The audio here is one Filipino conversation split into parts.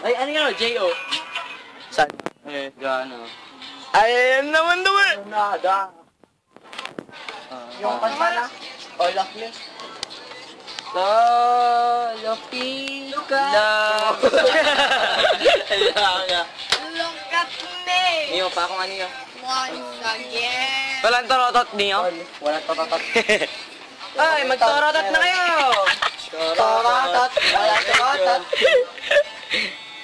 Ay, ano yun? J.O. Saan? Eh, gano. Ayan naman naman! Nada. Yung kanta na? All of me? Lolopi ka. Look at me! Niyo pa akong ano yun? Once again! Walang torotot niyo? Wala torotot. Ay, magtorotot na kayo! Torotot. Wala torotot.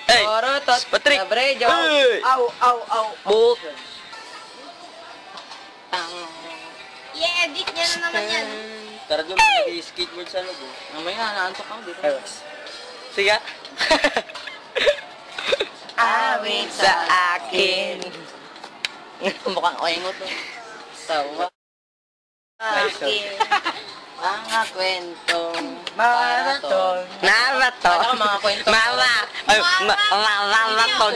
Ay! Torotot. Patrick! Sabre, Joe. Ay! Aw, aw, aw. Book! I-edit niya na naman yan. Tara doon, nag-skateboard sa loob. Mamaya, naantok ako dito. Sige. Awit sa akin. Mukhang oingot to. Tawa. Akin. Mga kwentong maraton. Marathon. Ano mga kwentong Marathon.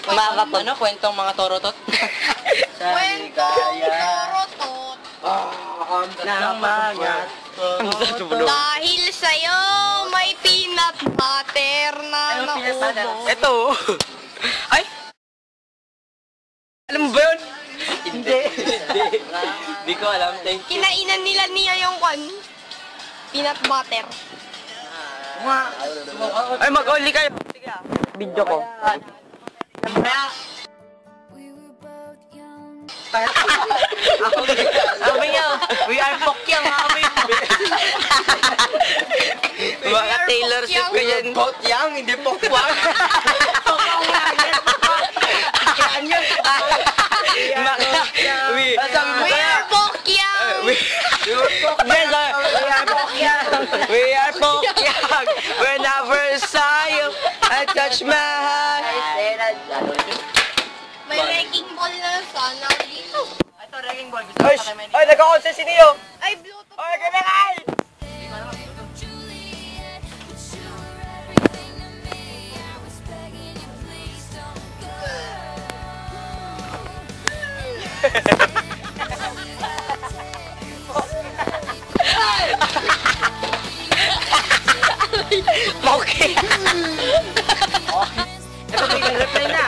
Marathon. Ano kwentong mga torotot? Sa Kwentong ligaya torotot. ng mga torotot. Dahil sa'yo, may peanut butter na Ano peanut butter? naubos. Ito. Ay! Alam mo ba yun? Hindi. Hindi ko alam. Thank you. Kinainan nila niya yung peanut butter. Ay, mag-only kayo. Sige ah. Video ko. Sabi niya, we are Pokyang, kami. Baka Taylor Swift ko yan. Pokyang, hindi Pokwang. Kaya yun. We We are Pokyang! We are Pokyang. Whenever I saw you, I touch my heart. May wrecking ball na sana dito. Ito, wrecking ball. Ay, ay, nagka-consent si Neo. Ay, Bluetooth. Ay, kailangan! Okay. Ito, may reply na.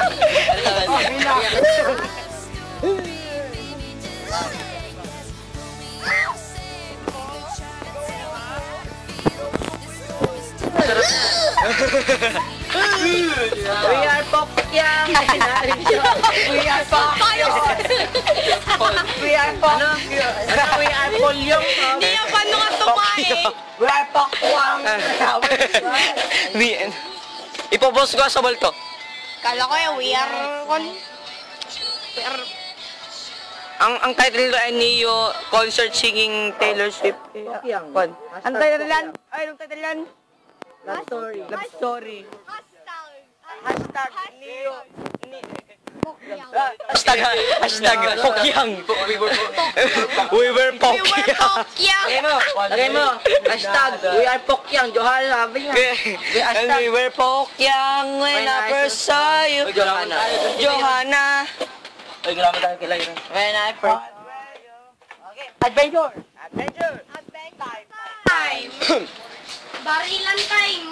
We are Pokyang. We are Pokyang. We are Pokyang. We are Polyong. Hindi yan paano ka tumae. We are Pokwang. Ipopost ko sa balto. Kala ko yung we are Ang title ay Neo Concert Singing Taylor Swift. Pokyang. Ang title yan? Ay, ang title yan? Love story. Love story. Hashtag Neo. Pokyang. Hashtag Pokyang. We were We were Pokyang. Pokyang. Lagay mo. Hashtag, we are Pokyang. Johan, sabi niya. And we were Pokyang when I first saw you. Johanna. Johanna. Ay, grabe tayo kila yun. When I first... Adventure! Adventure! Time. Barilan time.